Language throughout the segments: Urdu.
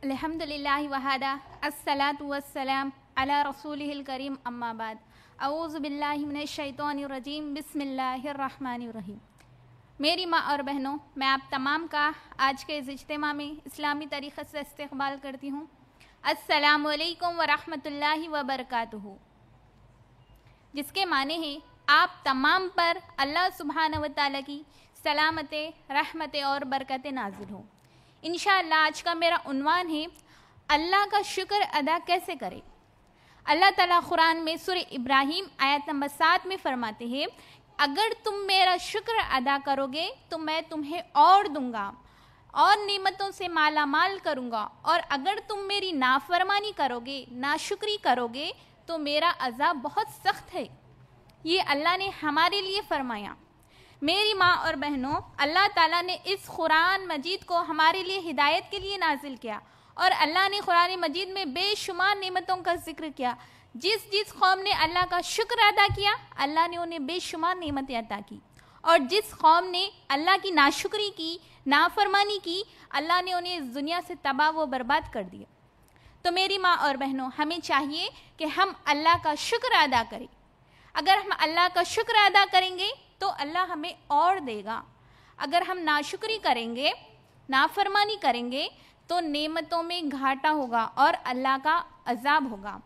الحمدللہ وحدہ الصلاۃ والسلام علی رسولہ الکریم اما بعد اعوذ باللہ من الشیطان الرجیم بسم اللہ الرحمن الرحیم۔ میری ماں اور بہنوں، میں آپ تمام کا آج کے اس اجتماع میں اسلامی طریقے سے استقبال کرتی ہوں۔ السلام علیکم ورحمۃ اللہ وبرکاتہ، جس کے معنی ہے آپ تمام پر اللہ سبحانہ و تعالیٰ کی سلامت، رحمت اور برکت نازل ہو۔ انشاءاللہ آج کا میرا عنوان ہے اللہ کا شکر ادا کیسے کرے۔ اللہ تعالیٰ قرآن میں سورہ ابراہیم آیت نمبر 7 میں فرماتے ہیں، اگر تم میرا شکر ادا کرو گے تو میں تمہیں اور دوں گا اور نعمتوں سے مالا مال کروں گا، اور اگر تم میری نافرمانی کرو گے، ناشکری کرو گے تو میرا عذاب بہت سخت ہے۔ یہ اللہ نے ہمارے لیے فرمایا۔ میری ماں اور بہنوں، اللہ تعالیٰ نے اس قرآن مجید کو ہمارے لیے ہدایت کے لیے نازل کیا، اور اللہ نے قرآن مجید میں بے شمار نعمتوں کا ذکر کیا۔ جس قوم نے اللہ کا شکر ادا کیا، اللہ نے انہیں بے شمار نعمتیں عطا کی، اور جس قوم نے اللہ کی ناشکری کی، نافرمانی کی، اللہ نے انہیں اس دنیا سے تباہ و برباد کر دیا۔ تو میری ماں اور بہنوں، ہمیں چاہیے کہ ہم اللہ کا شکر ادا کریں۔ اگر ہم اللہ کا شکر ادا کریں گے تو اللہ ہمیں اور دے گا۔ اگر ہم ناشکری کریں گے، نافرمانی کریں گے تو نعمتوں میں گھاٹا ہوگا اور اللہ کا عذاب ہوگا۔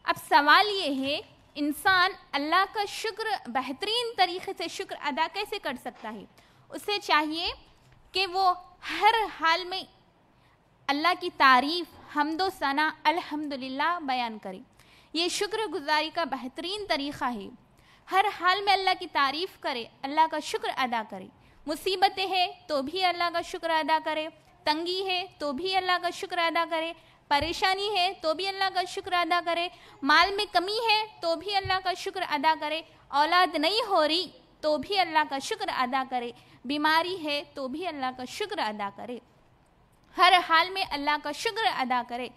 اب سوال یہ ہے، انسان اللہ کا شکر بہترین طریقے سے شکر ادا کیسے کر سکتا ہے؟ اسے چاہیے کہ وہ ہر حال میں اللہ کی تعریف، حمد و ثنا، الحمدللہ بیان کرے۔ یہ شکر گزاری کا بہترین طریقہ ہے۔ ہر حال میں اللہ کی تعریف کرے، اللہ کا شکر ادا کرے۔ مصیبتیں ہیں تو بھی اللہ کا شکر ادا کرے، تنگی ہے تو بھی اللہ کا شکر ادا کرے، پریشانی ہے تو بھی اللہ کا شکر ادا کرے، مال میں کمی ہے تو بھی اللہ کا شکر ادا کرے، اولاد نہیں ہو رہی تو بھی اللہ کا شکر ادا کرے، بیماری ہے تو بھی اللہ کا شکر ادا کرے۔ ہر حال میں اللہ کا شکر ادا کرے،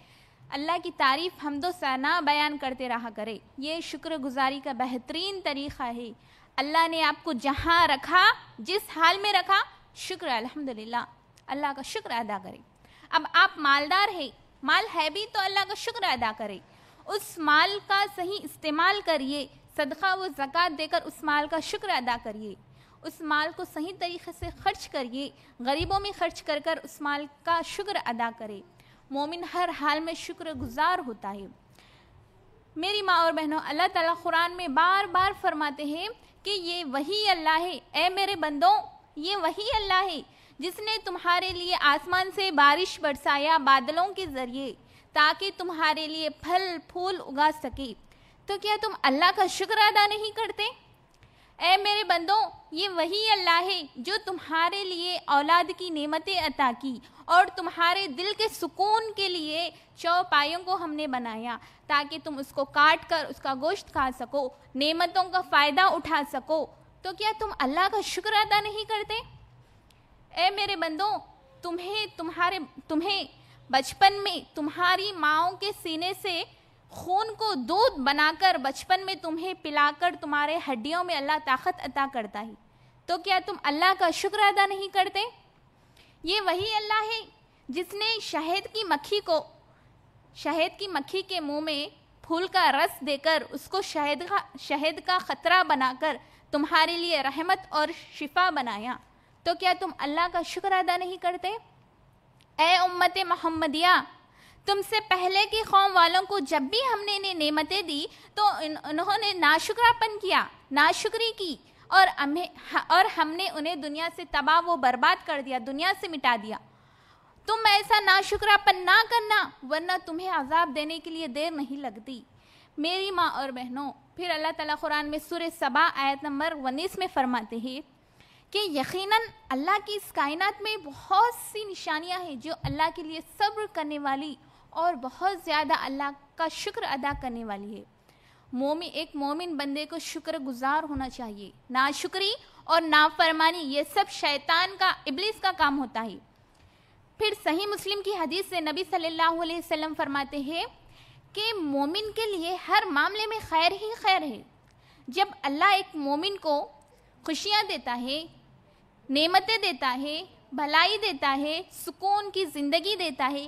اللہ کی تعریف، حمد و ثنا بیان کرتے رہا کرے۔ یہ شکر گزاری کا بہترین طریقہ ہے۔ اللہ نے آپ کو جہاں رکھا، جس حال میں رکھا، شکر الحمدللہ، اللہ کا شکر ادا کرے۔ اب آپ مالدار ہیں، مال ہے بھی تو اللہ کا شکر ادا کرے۔ اس مال کا صحیح استعمال کریے، صدقہ و زکوٰۃ دے کر اس مال کا شکر ادا کریے۔ اس مال کو صحیح طریقے سے خرچ کریے، غریبوں میں خرچ کر کر اس مال کا شکر ادا کرے۔ مومن ہر حال میں شکر گزار ہوتا ہے۔ میری ماں اور بہنوں، اللہ تعالیٰ قرآن میں بار بار فرماتے ہیں کہ یہ وہی اللہ ہے، اے میرے بندوں، یہ وہی اللہ ہے جس نے تمہارے لیے آسمان سے بارش برسایا بادلوں کے ذریعے تاکہ تمہارے لیے پھل پھول اگا سکے۔ تو کیا تم اللہ کا شکر ادا نہیں کرتے؟ اے میرے بندوں، یہ وہی اللہ ہے جو تمہارے لیے اولاد کی نعمتیں عطا کی، اور تمہارے دل کے سکون کے لیے چوپایوں کو ہم نے بنایا تاکہ تم اس کو کاٹ کر اس کا گوشت کھا سکو، نعمتوں کا فائدہ اٹھا سکو۔ تو کیا تم اللہ کا شکر ادا نہیں کرتے؟ اے میرے بندوں، تمہیں بچپن میں تمہاری ماؤں کے سینے سے خون کو دودھ بنا کر بچپن میں تمہیں پلا کر تمہارے ہڈیوں میں اللہ طاقت عطا کرتا ہے۔ تو کیا تم اللہ کا شکر ادا نہیں کرتے؟ یہ وہی اللہ ہے جس نے شہد کی مکھی کے منہ میں پھول کا رس دے کر اس کو شہد کا قطرہ بنا کر تمہارے لیے رحمت اور شفا بنایا۔ تو کیا تم اللہ کا شکر ادا نہیں کرتے؟ اے امت محمدیہ، تم سے پہلے کی قوم والوں کو جب بھی ہم نے انہیں نعمتیں دی تو انہوں نے ناشکراپن کیا، ناشکری کی، اور ہم نے انہیں دنیا سے تباہ و برباد کر دیا، دنیا سے مٹا دیا۔ تم ایسا ناشکراپن نہ کرنا، ورنہ تمہیں عذاب دینے کے لیے دیر نہیں لگتی۔ میری ماں اور بہنوں، پھر اللہ تعالیٰ قرآن میں سورہ سبا آیت نمبر 19 میں فرماتے ہیں کہ یقیناً اللہ کی اس کائنات میں بہت سی نشانیاں ہیں جو اللہ کے لیے صبر کرنے والی اور بہت زیادہ اللہ کا شکر ادا کرنے والی ہے۔ ایک مومن بندے کو شکر گزار ہونا چاہیے۔ ناشکری اور نافرمانی یہ سب شیطان کا، ابلیس کا کام ہوتا ہے۔ پھر صحیح مسلم کی حدیث سے نبی صلی اللہ علیہ وسلم فرماتے ہیں کہ مومن کے لیے ہر معاملے میں خیر ہی خیر ہے۔ جب اللہ ایک مومن کو خوشیاں دیتا ہے، نعمتیں دیتا ہے، بھلائی دیتا ہے، سکون کی زندگی دیتا ہے،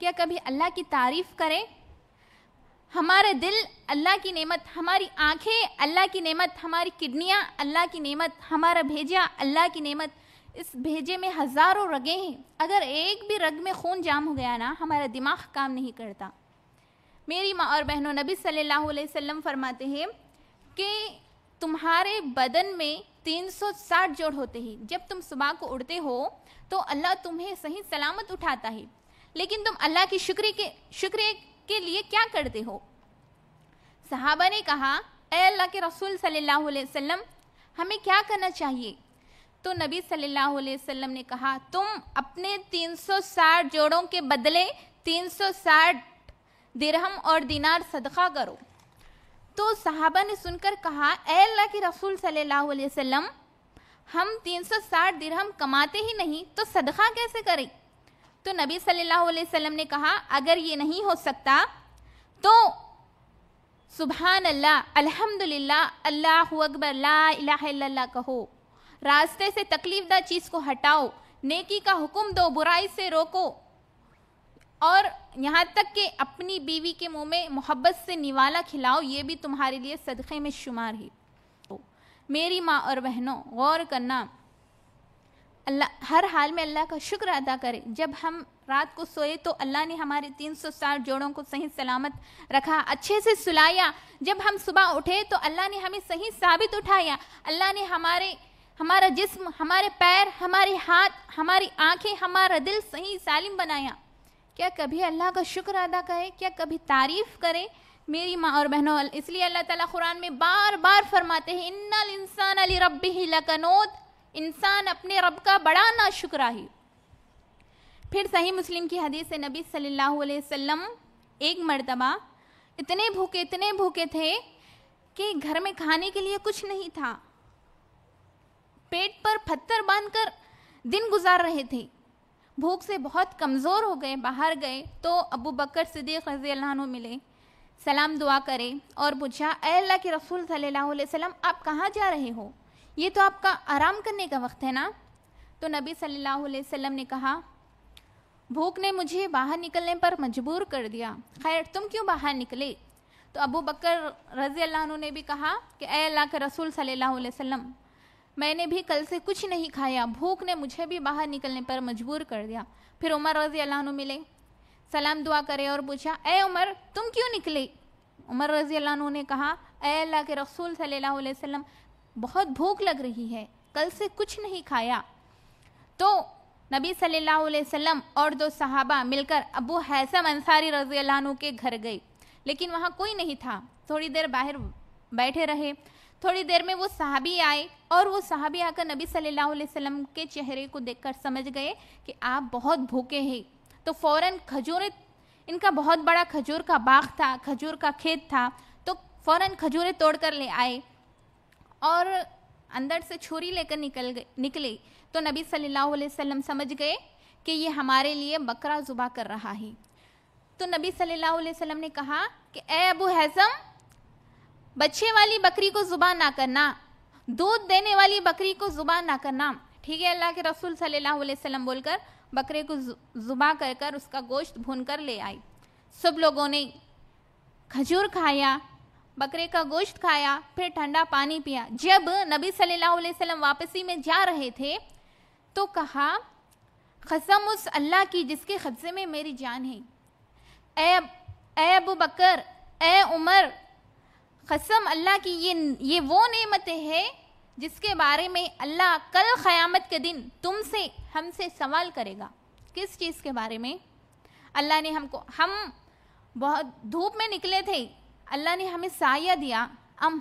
کیا کبھی اللہ کی تعریف کریں؟ ہمارا دل اللہ کی نعمت، ہماری آنکھیں اللہ کی نعمت، ہماری کڈنیاں اللہ کی نعمت، ہمارا بھیجا اللہ کی نعمت. اس بھیجے میں ہزاروں رگیں ہیں، اگر ایک بھی رگ میں خون جام ہو گیا نا، ہمارا دماغ کام نہیں کرتا. میری ماں اور بہنوں، نبی صلی اللہ علیہ وسلم فرماتے ہیں کہ تمہارے بدن میں 360 جوڑ ہوتے ہیں. جب تم صبح کو اڑتے ہو تو اللہ تمہیں صحیح سلامت اٹھاتا ہے، لیکن تم اللہ کی شکر کے لیے کیا کرتے ہو؟ صحابہ نے کہا، اے اللہ کے رسول صلی اللہ علیہ وسلم، ہمیں کیا کرنا چاہیے؟ تو نبی صلی اللہ علیہ وسلم نے کہا، تم اپنے 360 جوڑوں کے بدلے 360 درہم اور دینار صدقہ کرو. تو صحابہ نے سن کر کہا، اے اللہ کے رسول صلی اللہ علیہ وسلم، ہم 360 درہم کماتے ہی نہیں تو صدقہ کیسے کریں؟ تو نبی صلی اللہ علیہ وسلم نے کہا، اگر یہ نہیں ہو سکتا تو سبحان اللہ، الحمدللہ، اللہ اکبر، لا الہ الا اللہ کہو. راستے سے تکلیف دہ چیز کو ہٹاؤ، نیکی کا حکم دو، برائی سے روکو، اور یہاں تک کہ اپنی بیوی کے منہ میں محبت سے نوالا کھلاؤ، یہ بھی تمہارے لیے صدقے میں شمار ہے. میری ماں اور بہنوں، غور کرنا، اللہ ہر حال میں اللہ کا شکر ادا کرے. جب ہم رات کو سوئے تو اللہ نے ہمارے 360 جوڑوں کو صحیح سلامت رکھا، اچھے سے سلایا. جب ہم صبح اٹھے تو اللہ نے ہمیں صحیح ثابت اٹھایا. اللہ نے ہمارا جسم، ہمارے پیر، ہمارے ہاتھ، ہماری آنکھیں، ہمارا دل صحیح سالم بنایا. کیا کبھی اللہ کا شکر ادا کرے؟ کیا کبھی تعریف کرے؟ میری ماں اور بہنوں، اس لیے اللہ تعالیٰ قرآن میں بار بار فرماتے ہیں، ان الانسان لربہ لکنود، انسان اپنے رب کا بڑا ناشکرا ہے. پھر صحیح مسلم کی حدیث سے نبی صلی اللہ علیہ وسلم ایک مرتبہ اتنے بھوکے تھے کہ گھر میں کھانے کے لیے کچھ نہیں تھا. پیٹ پر پتھر باندھ کر دن گزار رہے تھے. بھوک سے بہت کمزور ہو گئے. باہر گئے تو ابو بکر صدیق رضی اللہ عنہ ملے، سلام دعا کرے اور پوچھا، اے اللہ کے رسول صلی اللہ علیہ وسلم، آپ کہاں جا رہے ہو؟ یہ تو آپ کا آرام کرنے کا وقت ہے نا؟ تو نبی صلی اللہ علیہ وسلم نے کہا، بھوک نے مجھے باہر نکلنے پر مجبور کر دیا. خیر، تم کیوں باہر نکلے؟ تو ابو بکر رضی اللہ عنہ نے بھی کہا کہ اے اللہ کے رسول صلی اللہ علیہ وسلم، میں نے بھی کل سے کچھ نہیں کھایا، بھوک نے مجھے بھی باہر نکلنے پر مجبور کر دیا. پھر عمر رضی اللہ عنہ ملے، سلام دعا کرے اور پوچھا، اے عمر، تم کیوں نکلے؟ عمر رضی اللہ عنہ نے کہا، اے اللہ کے رسول صلی اللہ علیہ وسلم، بہت بھوک لگ رہی ہے، کل سے کچھ نہیں کھایا. تو نبی صلی اللہ علیہ وسلم اور دو صحابہ مل کر ابو حیثم انصاری رضی اللہ عنہ کے گھر گئے، لیکن وہاں کوئی نہیں تھا. تھوڑی دیر باہر بیٹھے رہے. تھوڑی دیر میں وہ صحابی آئے اور وہ صحابی آ کر نبی صلی اللہ علیہ وسلم کے چہرے کو دیکھ کر سمجھ گئے کہ آپ بہت بھوکے ہیں. تو فوراً کھجوریں، ان کا بہت بڑا کھجور کا باغ تھا، کھجور کا کھیت تھا، تو فوراً کھجوریں توڑ کر لے آئے اور اندر سے چھری لے کر نکلے. تو نبی صلی اللہ علیہ وسلم سمجھ گئے کہ یہ ہمارے لیے بکرا ذبح کر رہا ہے. تو نبی صلی اللہ علیہ وسلم نے کہا کہ اے ابو حیثم، بچے والی بکری کو ذبح نہ کرنا، دودھ دینے والی بکری کو ذبح نہ کرنا. ٹھیک ہے اللہ کے رسول صلی اللہ علیہ وسلم بول کر بکرے کو ذبح کر اس کا گوشت بھون کر لے آئے. سب لوگوں نے کھجور کھایا، بکرے کا گوشت کھایا، پھر ٹھنڈا پانی پیا. جب نبی صلی اللہ علیہ وسلم واپسی میں جا رہے تھے تو کہا، قسم اس اللہ کی جس کے قبضے میں میری جان ہے، اے ابو بکر، اے عمر، قسم اللہ کی یہ وہ نعمتیں ہیں جس کے بارے میں اللہ کل قیامت کے دن تم سے، ہم سے سوال کرے گا. کس چیز کے بارے میں؟ اللہ نے ہم بہت دھوپ میں نکلے تھے، اللہ نے ہمیں سایہ دیا،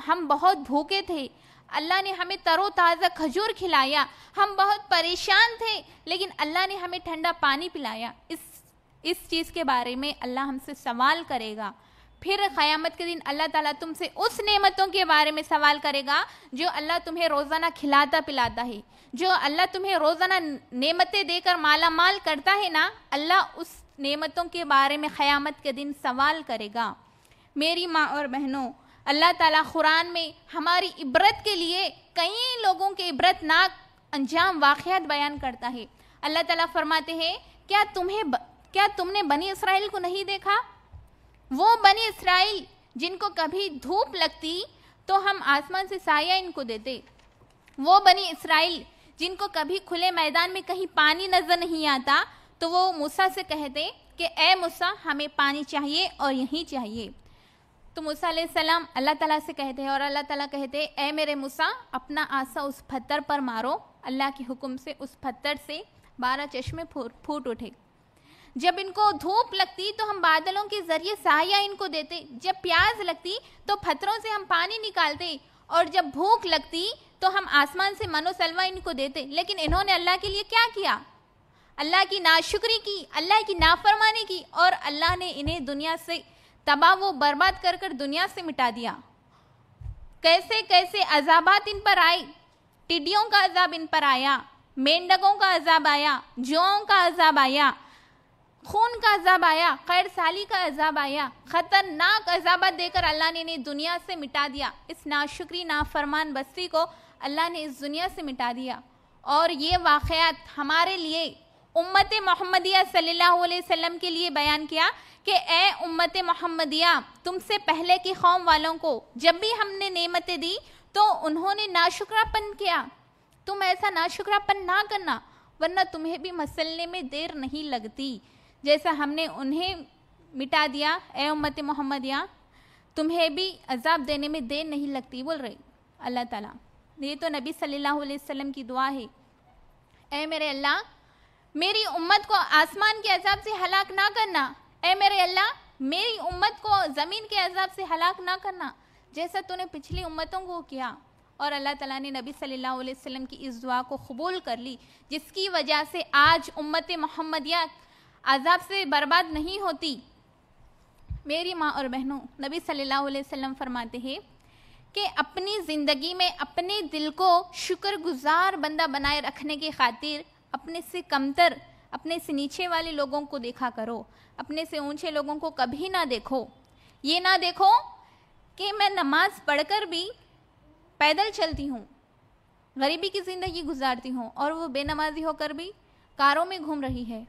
ہم بہت بھوکے تھے، اللہ نے ہمیں تر و تازہ کھجور کھلایا، ہم بہت پریشان تھے لیکن اللہ نے ہمیں ٹھنڈا پانی پلایا. اس چیز کے بارے میں اللہ ہم سے سوال کرے گا. پھر قیامت کے دن اللہ تعالیٰ تم سے اس نعمتوں کے بارے میں سوال کرے گا جو اللہ تمہیں روزانہ کھلاتا پلاتا ہے، جو اللہ تمہیں روزانہ نعمتیں دے کر مالا مال کرتا ہے نا، اللہ اس نعمتوں کے بارے میں قیامت کے دن سوال کرے گا. میری ماں اور بہنوں، اللہ تعالیٰ قرآن میں ہماری عبرت کے لیے کئی لوگوں کے عبرت ناک انجام واقعات بیان کرتا ہے. اللہ تعالیٰ فرماتے ہیں، کیا کیا تم نے بنی اسرائیل کو نہیں دیکھا؟ وہ بنی اسرائیل جن کو کبھی دھوپ لگتی تو ہم آسمان سے سایہ ان کو دیتے، وہ بنی اسرائیل جن کو کبھی کھلے میدان میں کہیں پانی نظر نہیں آتا تو وہ موسیٰ سے کہتے کہ اے موسیٰ ہمیں پانی چاہیے اور یہیں چاہیے، تو موسیٰ علیہ السلام اللہ تعالیٰ سے کہتے ہیں اور اللہ تعالیٰ کہتے اے میرے موسیٰ اپنا عصا اس پتھر پر مارو، اللہ کے حکم سے اس پتھر سے 12 چشمے پھوٹ اٹھے۔ جب ان کو دھوپ لگتی تو ہم بادلوں کے ذریعے سایہ ان کو دیتے، جب پیاس لگتی تو پتھروں سے ہم پانی نکالتے، اور جب بھوک لگتی تو ہم آسمان سے من و سلوہ ان کو دیتے۔ لیکن انہوں نے اللہ کے لیے کیا کیا؟ اللہ کی ناشکری کی، اللہ کی نافرمانی کی، اور اللہ نے انہیں دنیا سے تباہ و برباد کر کر دنیا سے مٹا دیا۔ کیسے کیسے عذابات ان پر آئے، ٹڈیوں کا عذاب ان پر آیا، مینڈکوں کا عذاب آیا، جوؤں کا عذاب آیا، خون کا عذاب آیا، خیر سالی کا عذاب آیا، خطرناک عذابات دے کر اللہ نے انہیں دنیا سے مٹا دیا۔ اس ناشکری نافرمان بستی کو اللہ نے اس دنیا سے مٹا دیا۔ اور یہ واقعات ہمارے لیے امت محمدیہ صلی اللہ علیہ وسلم کے لیے بیان کیا کہ اے امت محمدیہ، تم سے پہلے کی قوم والوں کو جب بھی ہم نے نعمتیں دی تو انہوں نے ناشکراپن کیا، تم ایسا ناشکراپن نہ کرنا ورنہ تمہیں بھی مسلنے میں دیر نہیں لگتی، جیسا ہم نے انہیں مٹا دیا اے امت محمدیہ تمہیں بھی عذاب دینے میں دیر نہیں لگتی، بول رہے اللہ تعالیٰ۔ یہ تو نبی صلی اللہ علیہ وسلم کی دعا ہے، اے میرے اللہ میری امت کو آسمان کے عذاب سے ہلاک نہ کرنا، اے میرے اللہ میری امت کو زمین کے عذاب سے ہلاک نہ کرنا، جیسا تو نے پچھلی امتوں کو کیا۔ اور اللہ تعالیٰ نے نبی صلی اللہ علیہ وسلم کی اس دعا کو قبول کر لی، جس کی وجہ سے آج امت محمدیہ عذاب سے برباد نہیں ہوتی۔ میری ماں اور بہنوں، نبی صلی اللہ علیہ وسلم فرماتے ہیں کہ اپنی زندگی میں اپنے دل کو شکر گزار بندہ بنائے رکھنے کی خاطر اپنے سے کمتر، اپنے سے نیچے والے لوگوں کو دیکھا کرو، اپنے سے اونچے لوگوں کو کبھی نہ دیکھو۔ یہ نہ دیکھو کہ میں نماز پڑھ کر بھی پیدل چلتی ہوں، غریبی کی زندگی گزارتی ہوں، اور وہ بے نمازی ہو کر بھی کاروں میں گھوم رہی ہے۔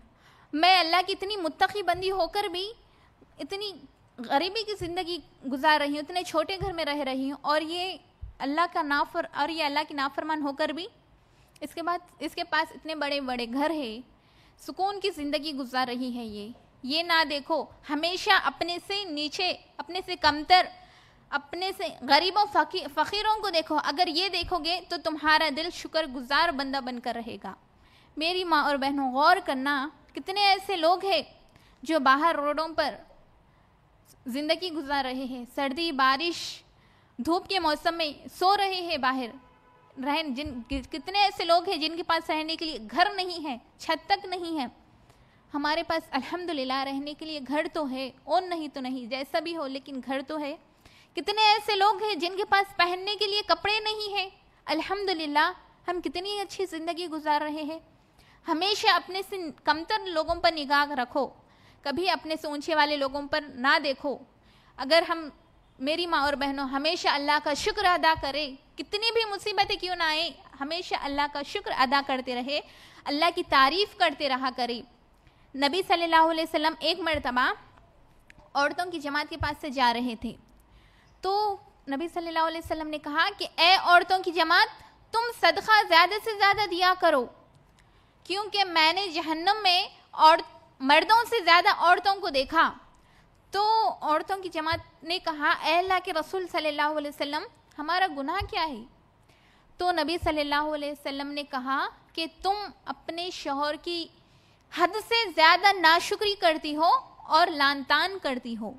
میں اللہ کی اتنی متقی بندی ہو کر بھی اتنی غریبی کی زندگی گزار رہی ہوں، اتنے چھوٹے گھر میں رہ رہی ہوں، اور یہ اللہ کی نافرمان ہو کر بھی اس کے پاس اتنے بڑے بڑے گھر ہیں، سکون کی زندگی گزار رہی ہے۔ یہ نہ دیکھو، ہمیشہ اپنے سے نیچے، اپنے سے کمتر، اپنے سے غریبوں فقیروں کو دیکھو۔ اگر یہ دیکھو گے تو تمہارا دل شکر گزار بندہ بن کر رہے گا۔ میری ماں اور بہنوں غور کرنا، کتنے ایسے لوگ ہیں جو باہر روڈوں پر زندگی گزار رہے ہیں، سردی بارش دھوپ کے موسم میں سو رہے ہیں باہر، کتنے ایسے لوگ ہیں جن کے پاس رہنے کے لیے گھر نہیں ہے، چھت تک نہیں ہے۔ ہمارے پاس الحمدللہ رہنے کے لیے گھر تو ہے، اون نہیں تو نہیں، جیسا بھی ہو لیکن گھر تو ہے۔ کتنے ایسے لوگ ہیں جن کے پاس پہننے کے لیے کپڑے نہیں ہیں، الحمدللہ ہم کتنی اچھی زندگی گزار رہے ہیں۔ ہمیشہ اپنے سے کمتر لوگوں پر نگاہ رکھو، کبھی اپنے سے اونچے والے لوگوں پر نہ دیکھو۔ اگر ہم، میری ماں اور بہنوں، ہمیشہ اللہ کا شکر ادا کرے، کتنی بھی مصیبتیں کیوں نہ آئیں، ہمیشہ اللہ کا شکر ادا کرتے رہے، اللہ کی تعریف کرتے رہا کرے۔ نبی صلی اللہ علیہ وسلم ایک مرتبہ عورتوں کی جماعت کے پاس سے جا رہے تھے، تو نبی صلی اللہ علیہ وسلم نے کہا کہ اے عورتوں کی جماعت، تم صدقہ زیادہ سے زیادہ دیا کرو، کیونکہ میں نے جہنم میں مردوں سے زیادہ عورتوں کو دیکھا۔ تو عورتوں کی جماعت نے کہا اے اللہ کے رسول صلی اللہ علیہ وسلم، ہمارا گناہ کیا ہے؟ تو نبی صلی اللہ علیہ وسلم نے کہا کہ تم اپنے شوہر کی حد سے زیادہ ناشکری کرتی ہو اور لعن طعن کرتی ہو۔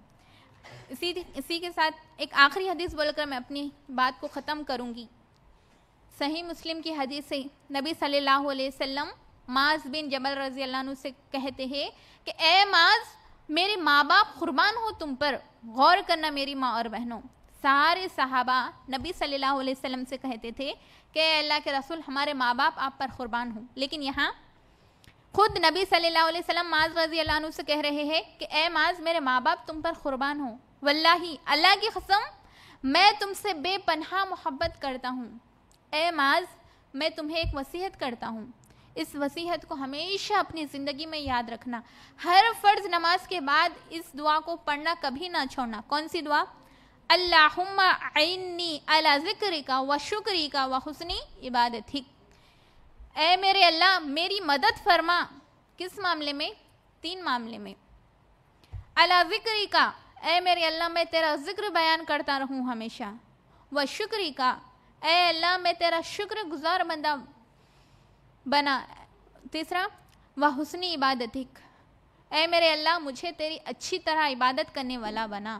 اسی کے ساتھ ایک آخری حدیث بول کر میں اپنی بات کو ختم کروں گی۔ صحیح مسلم کی حدیث سے نبی صلی اللہ علیہ وسلم معاذ بن جبل رضی اللہ عنہ سے کہتے ہیں کہ اے معاذ، میرے ماں باپ قربان ہو تم پر۔ غور کرنا میری ماں اور بہنوں، سارے صحابہ نبی صلی اللہ علیہ وسلم سے کہتے تھے کہ اے اللہ کے رسول، ہمارے ماں باپ آپ پر قربان ہوں، لیکن یہاں خود نبی صلی اللہ علیہ وسلم معاذ رضی اللہ عنہ سے کہہ رہے ہیں کہ اے معاذ، میرے ماں باپ تم پر قربان ہوں، واللہ اللہ کی قسم میں تم سے بے پناہ محبت کرتا ہوں۔ اے معاذ، میں تمہیں ایک وصیت کرتا ہوں، اس وصیحت کو ہمیشہ اپنی زندگی میں یاد رکھنا. ہر فرض نماز کے بعد اس دعا کو پڑھنا کبھی نہ چھوڑنا. کون سی دعا؟ اللہم اعنی علی ذکرک و شکرک و حسن عبادتک. اے میرے اللہ میری مدد فرما. کس معاملے میں؟ 3 معاملے میں. علی ذکرک، اے میرے اللہ میں تیرا ذکر بیان کرتا رہوں ہمیشہ. و شکرک، اے اللہ میں تیرا شکر گزار بندہ بنا. تیسرا و حسن عبادتک، اے میرے اللہ مجھے تیری اچھی طرح عبادت کرنے والا بنا.